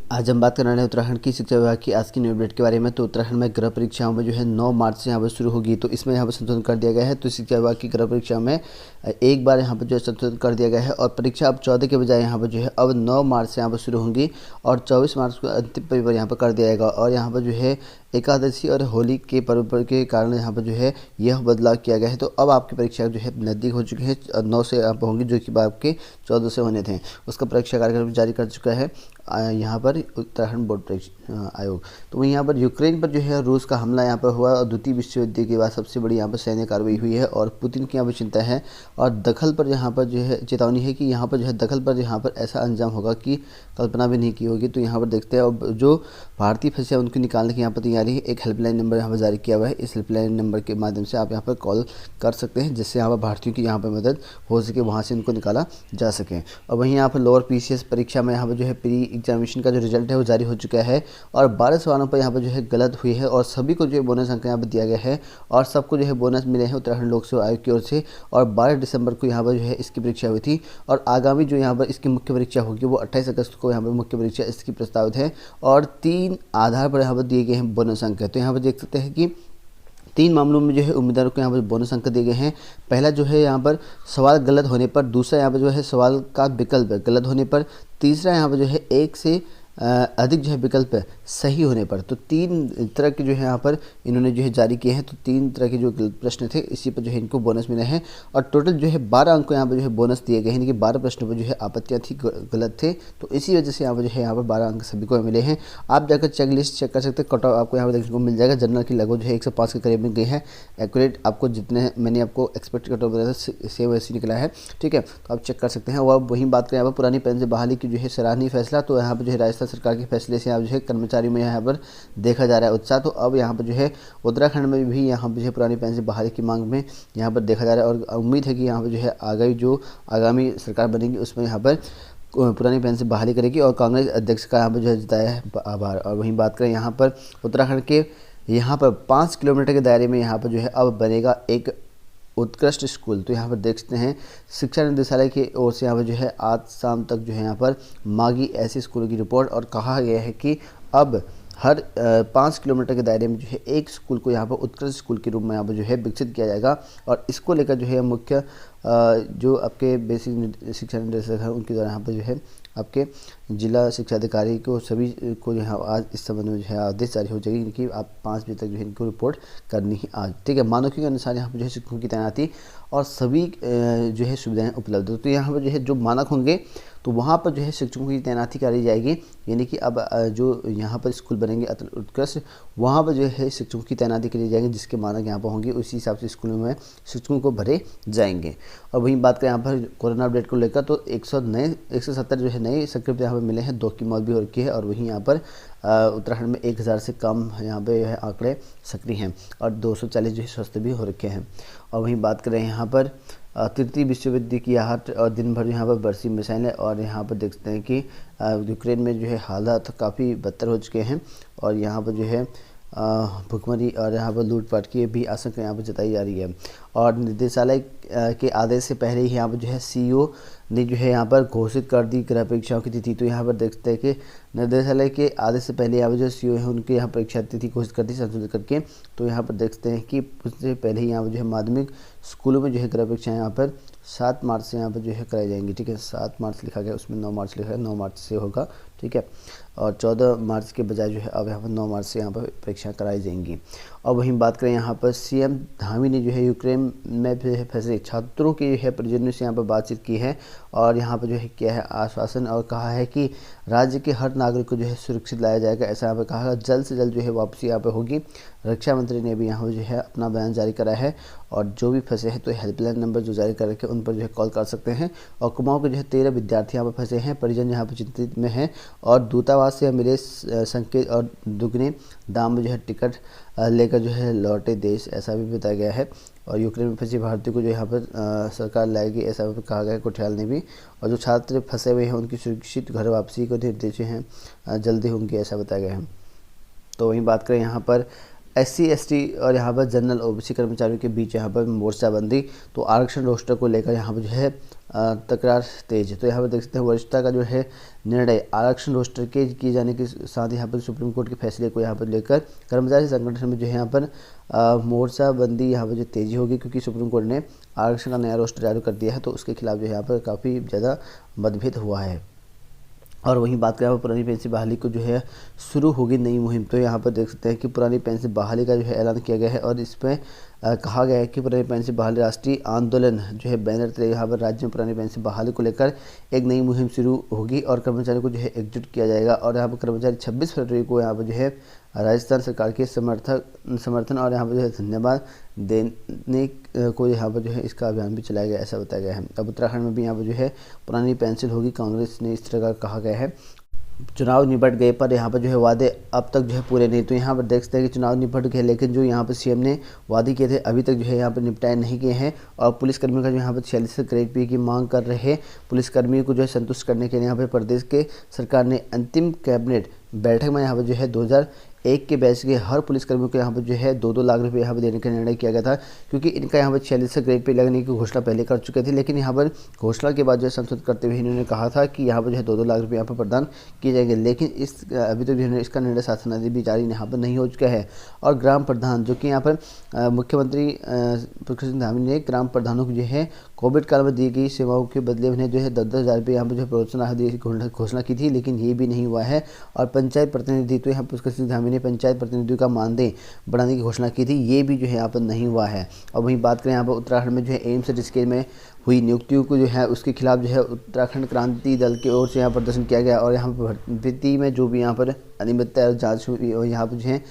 आज हम बात करने वाले हैं उत्तराखंड की शिक्षा विभाग की आज की न्यू अपडेट के बारे में। तो उत्तराखंड में गृह परीक्षाओं में जो है 9 मार्च से यहाँ पर शुरू होगी, तो इसमें यहाँ पर संशोधन कर दिया गया है। तो शिक्षा विभाग की गृह परीक्षा में एक बार यहाँ पर जो है संशोधन कर दिया गया है और परीक्षा अब 14 के बजाय यहाँ पर जो है अब 9 मार्च से यहाँ पर शुरू होंगी और 24 मार्च को अंतिम पेपर यहाँ पर कर दिया जाएगा। और यहाँ पर जो है एकादशी और होली के पर्व के कारण यहाँ पर जो है यह बदलाव किया गया है। तो अब आपकी परीक्षा जो है नज़दीक हो चुकी है, 9 से यहाँ पर होंगी, जो कि आपके 14 से होने थे। उसका परीक्षा कार्यक्रम जारी कर चुका है यहाँ पर उत्तराखंड बोर्ड परीक्षा आयोग। तो वहीं यहाँ पर यूक्रेन पर जो है रूस का हमला यहाँ पर हुआ और द्वितीय विश्व युद्ध के बाद सबसे बड़ी यहाँ पर सैन्य कार्रवाई हुई है और पुतिन की यहाँ पर चिंता है और दखल पर यहाँ पर जो है चेतावनी है कि यहाँ पर जो है दखल पर यहाँ पर ऐसा अंजाम होगा कि कल्पना भी नहीं की होगी। तो यहाँ पर देखते हैं अब जो भारतीय फंसे हैं उनको निकालने की यहाँ पर तैयारी है। एक हेल्पलाइन नंबर यहाँ पर जारी किया हुआ है, इस हेल्पलाइन नंबर के माध्यम से आप यहाँ पर कॉल कर सकते हैं जिससे यहाँ पर भारतीयों की यहाँ पर मदद हो सके, वहाँ से उनको निकाला जा सके। और वहीं यहाँ पर लोअर PCS परीक्षा में यहाँ पर जो है प्री एग्जामिनेशन का जो रिजल्ट है वो जारी हो चुका है और 12 सवालों पर यहाँ पर जो है गलत हुई है और सभी को जो है बोनस अंक यहाँ पर दिया गया है और सबको जो है बोनस मिले हैं उत्तराखंड लोक सेवा आयोग की ओर से। और 12 दिसंबर को यहाँ पर जो है इसकी परीक्षा हुई थी और आगामी जो यहाँ पर इसकी मुख्य परीक्षा होगी वो 28 अगस्त को यहाँ पर मुख्य परीक्षा इसकी प्रस्तावित है और 3 आधार पर यहाँ पर दिए गए हैं बोनस अंक। तो यहाँ पर देख सकते हैं कि 3 मामलों में जो है उम्मीदवारों को यहाँ पर बोनस अंक दिए गए हैं। पहला जो है यहाँ पर सवाल गलत होने पर, दूसरा यहाँ पर जो है सवाल का विकल्प गलत होने पर, तीसरा यहाँ पर जो है एक से अधिक जो है विकल्प सही होने पर। तो 3 तरह के जो है यहाँ पर इन्होंने जो है जारी किए हैं। तो 3 तरह के जो प्रश्न थे इसी पर जो है इनको बोनस मिले हैं और टोटल जो है 12 अंक को यहाँ पर जो है बोनस दिए गए हैं। यानी कि 12 प्रश्नों पर जो है आपत्तियाँ थी, गलत थे, तो इसी वजह से यहाँ पर जो है यहाँ पर 12 अंक सभी को मिले हैं। आप जाकर चेक लिस्ट चेक कर सकते हैं, कट ऑफ आपको यहाँ पर देखने को मिल जाएगा। जनरल की लगभग जो है 105 के करीब में गई है। एक्यूरेट आपको जितने मैंने आपको एक्सपेक्ट कट ऑफ बताया था सेम वैसे निकला है, ठीक है, तो आप चेक कर सकते हैं। और वहीं बात करें यहाँ पर पुरानी पेंशन बहाली की जो है सराहनीय फैसला, तो यहाँ पर जो है राजस्थान सरकार के फैसले से आप जो है कर्मचारी में यहाँ पर देखा जा रहा है उत्साह। तो अब यहाँ पर जो है उत्तराखंड में भी यहाँ पर जो है पुरानी पेंशन बहाली की मांग में यहाँ पर देखा जा रहा है और उम्मीद है कि यहाँ पर जो है आगामी सरकार बनेगी उसमें यहाँ पर पुरानी पेंशन बहाली करेगी और कांग्रेस अध्यक्ष का यहाँ पर जो है जताया है आभार। और वहीं बात करें यहाँ पर उत्तराखंड के यहाँ पर 5 किलोमीटर के दायरे में यहाँ पर जो है अब बनेगा एक उत्कृष्ट स्कूल। तो यहाँ पर देख सकते हैं शिक्षा निदेशालय की ओर से यहाँ पर जो है आज शाम तक जो है यहाँ पर मांगी ऐसे स्कूलों की रिपोर्ट और कहा गया है कि अब हर 5 किलोमीटर के दायरे में जो है एक स्कूल को यहाँ पर उत्कृष्ट स्कूल के रूप में यहाँ पर जो है विकसित किया जाएगा। और इसको लेकर जो है मुख्य जो आपके बेसिक शिक्षा निदेशक हैं उनके द्वारा यहाँ पर जो है आपके जिला शिक्षा अधिकारी को सभी को जो है आज इस संबंध में जो है आदेश जारी हो जाएगी कि आप 5 बजे तक जो है इनको रिपोर्ट करनी है आज, ठीक है। मानकों के अनुसार यहाँ पर जो है शिक्षकों की तैनाती और सभी जो है सुविधाएं उपलब्ध हो। तो यहाँ पर जो है जो मानक होंगे तो वहाँ पर जो है शिक्षकों की तैनाती करी जाएगी। यानी कि अब जो यहाँ पर स्कूल बनेंगे उत्कृष्ट वहाँ पर जो है शिक्षकों की तैनाती करी जाएगी, जिसके मानक यहाँ पर होंगे उसी हिसाब से स्कूलों में शिक्षकों को भरे जाएंगे। और वहीं बात करें यहाँ पर कोरोना अपडेट को लेकर तो 170 जो है नए संक्रमित यहाँ पर मिले हैं, 2 की मौत भी हो रखी है और वहीं यहाँ पर उत्तराखंड में 1000 से कम यहाँ पे है आंकड़े सक्रिय हैं और 240 जो है स्वस्थ भी हो रखे हैं। और वहीं बात करें यहाँ पर तृतीय विश्व युद्ध की आहट और दिन भर यहाँ पर बरसी मिसाइलें और यहाँ पर देखते हैं कि यूक्रेन में जो है हालात काफ़ी बदतर हो चुके हैं और यहाँ पर जो है भुखमरी और यहाँ पर लूटपाट की भी आशंका यहाँ पर जताई जा रही है। और निदेशालय के आदेश से पहले ही यहाँ पर जो है CEO ने जो है यहाँ पर घोषित कर दी गृह परीक्षाओं की तिथि। तो यहाँ पर देखते हैं कि निर्देशालय के आदेश से पहले यहाँ पर जो CEO है उनके यहाँ परीक्षा तिथि घोषित कर दी संशोधित करके। तो यहाँ पर देखते हैं कि उससे पहले ही यहाँ पर जो है माध्यमिक स्कूलों में जो है गृह परीक्षाएँ यहाँ पर 7 मार्च से यहाँ पर जो है कराई जाएंगी, ठीक है। 7 मार्च लिखा गया, उसमें 9 मार्च लिखा है, 9 मार्च से होगा, ठीक है। और 14 मार्च के बजाय जो है अब यहाँ पर 9 मार्च से यहाँ पर परीक्षा कराई जाएंगी। और वहीं बात करें यहाँ पर CM धामी ने जो है यूक्रेन में फंसे छात्रों के जो है परिजनों से यहाँ पर बातचीत की है और यहाँ पर जो है किया है आश्वासन और कहा है कि राज्य के हर नागरिक को जो है सुरक्षित लाया जाएगा। ऐसा यहाँ पर कहा जल्द से जल्द जो है वापसी यहाँ पर होगी। रक्षा मंत्री ने भी यहाँ पर जो है अपना बयान जारी करा है और जो भी फंसे हैं तो हेल्पलाइन नंबर जो जारी कर रखे उन पर जो है कॉल कर सकते हैं। और कुमाऊं के जो है 13 विद्यार्थी यहाँ पर फंसे हैं, परिजन यहाँ पर चिंतित में हैं और दूतावास से मिले संकेत और दुगने दाम में जो है टिकट लेकर जो है लौटे देश, ऐसा भी बताया गया है। और यूक्रेन में फंसे भारतीयों को जो यहाँ पर सरकार लाएगी, ऐसा भी कहा गया है कोठियाल ने भी। और जो छात्र फंसे हुए हैं उनकी सुरक्षित घर वापसी को निर्देश हैं जल्दी होंगे, ऐसा बताया गया है। तो वहीं बात करें यहाँ पर SC ST और यहाँ पर जनरल OBC कर्मचारियों के बीच यहाँ पर मोर्चाबंदी। तो आरक्षण रोस्टर को लेकर यहाँ पर जो है तकरार तेज है। तो यहाँ पर देख सकते हैं वरिष्ठता का जो है निर्णय आरक्षण रोस्टर के किए जाने के साथ यहाँ पर सुप्रीम कोर्ट के फैसले को यहाँ पर लेकर कर्मचारी संगठन में जो है यहाँ पर मोर्चाबंदी यहाँ पर जो तेजी होगी, क्योंकि सुप्रीम कोर्ट ने आरक्षण का नया रोस्टर जारी कर दिया है। तो उसके खिलाफ जो है यहाँ पर काफ़ी ज़्यादा मतभेद हुआ है। और वहीं बात करें पुरानी पेंशन बहाली को जो है शुरू होगी नई मुहिम। तो यहाँ पर देख सकते हैं कि पुरानी पेंशन बहाली का जो है ऐलान किया गया है और इसमें कहा गया है कि पुरानी पेंशन बहाली राष्ट्रीय आंदोलन जो है बैनर तले यहाँ पर राज्य में पुरानी पेंशन बहाली को लेकर एक नई मुहिम शुरू होगी और कर्मचारियों को जो है एकजुट किया जाएगा। और यहाँ पर कर्मचारी 26 फरवरी को यहाँ पर जो है राजस्थान सरकार के समर्थन और यहाँ पर जो है धन्यवाद देने को यहाँ पर जो है इसका अभियान भी चलाया गया, ऐसा बताया गया है। अब उत्तराखंड में भी यहाँ पर जो है पुरानी पेंशन होगी, कांग्रेस ने इस तरह का कहा गया है। चुनाव निपट गए पर यहाँ पर जो है वादे अब तक जो है पूरे नहीं। तो यहाँ पर देख सकते हैं कि चुनाव निपट गए, लेकिन जो यहाँ पर CM ने वादे किए थे अभी तक जो है यहाँ पर निपटाए नहीं किए हैं। और पुलिसकर्मियों का जो यहाँ पर 46 ग्रेड पे की मांग कर रहे पुलिसकर्मियों को जो है संतुष्ट करने के लिए यहाँ पर प्रदेश के सरकार ने अंतिम कैबिनेट बैठक में यहाँ पर जो है 2001 के बैच के हर पुलिसकर्मियों को यहाँ पर जो है 2-2 लाख रुपये यहाँ पर देने का निर्णय किया गया था, क्योंकि इनका यहाँ पर 46 ग्रेड पे लगने की घोषणा पहले कर चुके थे। लेकिन यहाँ पर घोषणा के बाद जो है संशोधित करते हुए इन्होंने कहा था कि यहाँ पर जो है 2-2 लाख रुपये यहाँ पर प्रदान किए जाएंगे। लेकिन अभी तक जो है इसका निर्णय शासनादेश भी जारी यहाँ पर नहीं हो चुका है। और ग्राम प्रधान जो कि यहाँ पर मुख्यमंत्री पुष्कर सिंह धामी ने ग्राम प्रधानों को जो है कोविड काल में दी गई सेवाओं के बदले उन्हें जो है 10,000 रुपये यहाँ पर जो है प्रोत्साहन राशि की घोषणा की थी, लेकिन ये भी नहीं हुआ है। और पंचायत प्रतिनिधि तो यहाँ पुष्कर सिंह धामी ने पंचायत प्रतिनिधियों का मानदेय बढ़ाने की घोषणा की थी, ये भी जो है यहाँ पर नहीं हुआ है। और वहीं बात करें यहाँ पर उत्तराखंड में जो है एम्स ऋषिकेश में हुई नियुक्तियों को जो है उसके खिलाफ जो है उत्तराखंड क्रांति दल की ओर से यहाँ प्रदर्शन किया गया। और यहाँ पर भर्ती में जो भी यहाँ पर अनियमितता जाँच हुई और यहाँ पर जो है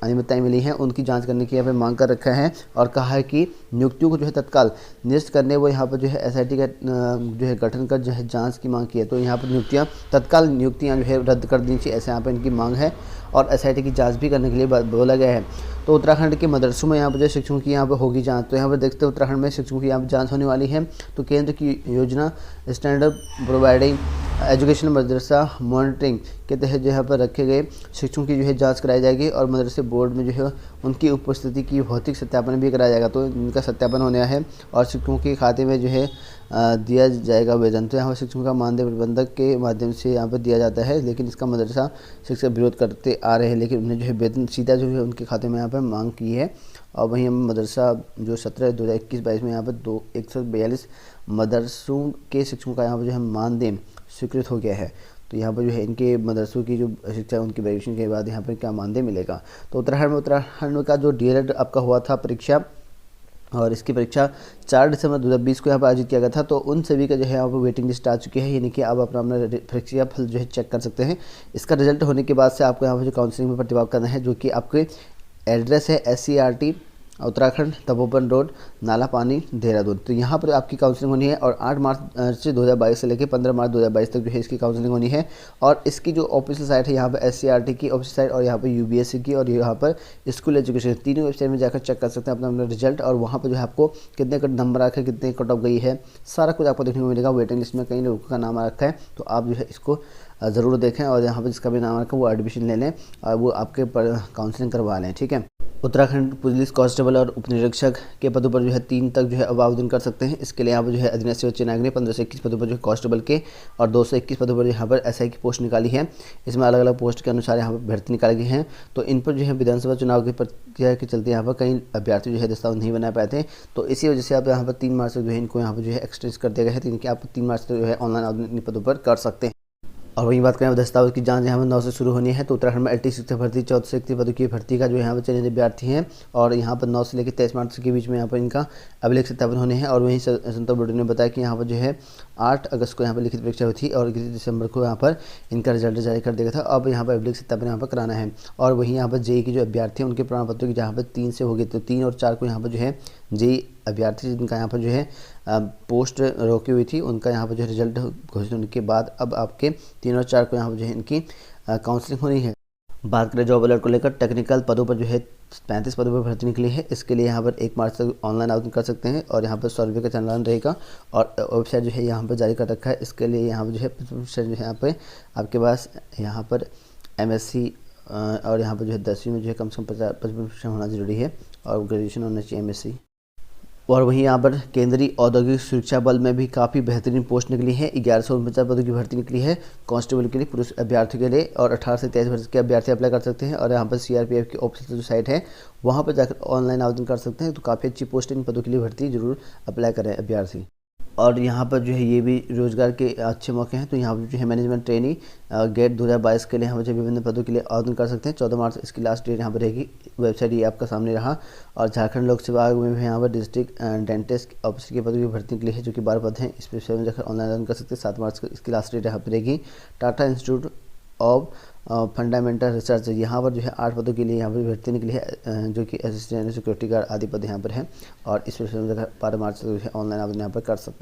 अनियमितताएं मिली हैं उनकी जांच करने की यहाँ पे मांग कर रखा है। और कहा है कि नियुक्तियों को जो है तत्काल निरस्त करने वो यहाँ पर जो है SIT का जो है गठन कर जो है जांच की मांग की है। तो यहाँ पर तत्काल नियुक्तियाँ जो है रद्द कर दी चाहिए, ऐसे यहाँ पर इनकी मांग है। और SIT की जांच भी करने के लिए बोला गया है। तो उत्तराखंड के मदरसों में यहाँ पर जो शिक्षकों की यहाँ पर होगी जांच। तो यहाँ पर देखते हैं उत्तराखंड में शिक्षकों की यहाँ पर जांच होने वाली है। तो केंद्र की योजना स्टैंडर्ड प्रोवाइडिंग एजुकेशन मदरसा मॉनिटरिंग के तहत जो यहाँ पर रखे गए शिक्षकों की जो है जांच कराई जाएगी और मदरसे बोर्ड में जो है उनकी उपस्थिति की भौतिक सत्यापन भी कराया जाएगा। तो इनका सत्यापन होने है और शिक्षकों के खाते में जो है दिया जाएगा वेतन। तो यहाँ पर शिक्षकों का मानदेय प्रबंधक के माध्यम से यहाँ पर दिया जाता है, लेकिन इसका मदरसा शिक्षक विरोध करते आ रहे हैं, लेकिन उन्हें जो है वेतन सीधा जो है उनके खाते में यहाँ पर मांग की है। और वहीं हम मदरसा जो 2021-22 में यहाँ पर 142 मदरसों के शिक्षकों का यहाँ पर जो है मानदेय स्वीकृत हो गया है। तो यहाँ पर जो है इनके मदरसों की जो शिक्षा है उनकी वेरिफिकेशन के बाद यहाँ पर क्या मानदेय मिलेगा। तो उत्तराखंड का जो DLED आपका हुआ था परीक्षा और इसकी परीक्षा 4 दिसंबर 2020 को यहाँ पर आयोजित किया गया था। तो उन सभी का जो है यहाँ पर वेटिंग लिस्ट आ चुकी है, यानी कि आप अपना परीक्षा फल जो है चेक कर सकते हैं। इसका रिजल्ट होने के बाद से आपको यहाँ पर जो काउंसलिंग में प्रतिभाग करना है, जो कि आपके एड्रेस है SCRT उत्तराखंड तपोवन रोड नाला पानी देहरादून। तो यहाँ पर आपकी काउंसलिंग होनी है और 8 मार्च से 2022 से लेकर 15 मार्च 2022 तक जो है इसकी काउंसलिंग होनी है। और इसकी जो ऑफिशियल साइट है यहाँ पर SCRT की ऑफिशियल साइट और यहाँ पर UBSC की और यहाँ पर स्कूल एजुकेशन, तीनों वेबसाइट में जाकर चेक कर सकते हैं अपना रिजल्ट। और वहाँ पर जो है आपको कितने नंबर रखे, कितने कट ऑफ गई है, सारा कुछ आपको देखने को मिलेगा। वेटिंग लिस्ट में कई लोगों का नाम आ रखा है, तो आप जो है इसको ज़रूर देखें और यहाँ पर जिसका भी नाम रखा वो एडमिशन ले लें और वो आपके काउंसलिंग करवा लें, ठीक है। उत्तराखंड पुलिस कांस्टेबल और उपनिरीक्षक के पदों पर जो है 3 तक जो है अब आवेदन कर सकते हैं। इसके लिए यहाँ पर जो है अधीनस्थ सेवा चयन आयोग ने 15 से 21 पदों पर जो है कांस्टेबल के और 221 पदों पर यहाँ पर SI की पोस्ट निकाली है। इसमें अलग अलग पोस्ट के अनुसार यहाँ पर भर्ती निकाली गई है। तो इन पर जो है विधानसभा चुनाव की प्रक्रिया के चलते यहाँ पर कई अभ्यर्थी जो है दस्तावेज नहीं बना पाए थे। तो इसी वजह से आप यहाँ पर 3 मार्च तक जो है इनको यहाँ पर जो है एक्सटेंड कर दिया गया है, इनके आप 3 मार्च तक जो है ऑनलाइन आवेदन इन पदों पर कर सकते हैं। और वहीं बात करें दस्तावेज की जांच यहाँ पर 9 से शुरू होनी है। तो उत्तराखंड में LT शिक्षक भर्ती 14 से 31 पदों की भर्ती का जो यहाँ पर चयनित अभ्यर्थी हैं और यहाँ पर 9 से लेकर 23 मार्च के बीच में यहाँ पर इनका अभिलेख सत्यापन होने हैं। और वहीं संतोष बडोनी ने बताया कि यहाँ पर जो है 8 अगस्त को यहाँ पर लिखित परीक्षा हुई थी और 31 दिसंबर को यहाँ पर इनका रिजल्ट जारी कर दिया था। अब यहाँ पर अभिलेख सत्यापन यहाँ पर कराना है। और वहीं यहाँ पर JEE की जो अभ्यर्थी हैं उनके प्रमाण पत्रों की जहाँ पर 3 से होगी, तो 3 और 4 को यहाँ पर जो है JEE अभ्यर्थी जिनका यहाँ पर जो है पोस्ट रोकी हुई थी उनका यहाँ पर जो रिजल्ट घोषित होने के बाद अब आपके 3 और 4 को यहाँ पर जो है इनकी काउंसलिंग होनी है। बात करें जॉब अलर्ट को लेकर, टेक्निकल पदों पर जो है 35 पदों पर भर्ती निकली है। इसके लिए यहाँ पर 1 मार्च तक ऑनलाइन आवेदन कर सकते हैं और यहाँ पर 100 रुपये का चालान रहेगा और वेबसाइट जो है यहाँ पर जारी कर रखा है। इसके लिए यहाँ पर जो है जो है यहाँ पर आपके पास यहाँ पर MSc और यहाँ पर जो है 10वीं में जो है कम से कम 55% होना जरूरी है और ग्रेजुएशन होना चाहिए MSc। और वहीं यहाँ पर केंद्रीय औद्योगिक सुरक्षा बल में भी काफ़ी बेहतरीन पोस्ट निकली है। 1149 पदों की भर्ती निकली है कांस्टेबल के लिए, पुरुष अभ्यर्थियों के लिए, और 18 से 23 वर्ष के अभ्यर्थी अप्लाई कर सकते हैं। और यहाँ पर CRPF की ऑफिशियल जो साइट है वहाँ पर जाकर ऑनलाइन आवेदन कर सकते हैं। तो काफ़ी अच्छी पोस्ट इन पदों के लिए भर्ती जरूर अप्लाई करें अभ्यर्थी। और यहाँ पर जो है ये भी रोजगार के अच्छे मौके हैं। तो यहाँ पर जो है मैनेजमेंट ट्रेनी गेट 2022 के लिए यहाँ पर जो विभिन्न पदों के लिए आवेदन कर सकते हैं। 14 मार्च इसकी लास्ट डेट यहाँ पर रहेगी। वेबसाइट ये आपका सामने रहा। और झारखंड लोक सेवा आयोग में भी यहाँ पर डिस्ट्रिक्ट डेंटिस्ट ऑफिसर के पदों की भर्ती के लिए है, जो कि 12 पद हैं। इस पर स्वयं जाकर ऑनलाइन आवेदन कर सकते हैं। 7 मार्च को इसकी लास्ट डेट यहाँ पर रहेगी। Tata institute of fundamental research, यहाँ पर जो है 8 पदों के लिए यहाँ पर भर्ती निकली है, जो कि असिस्टेंट सिक्योरिटी गार्ड आदि पद यहाँ पर हैं। और इस पर 12 मार्च को जो है ऑनलाइन आवेदन यहाँ पर कर सकते हैं।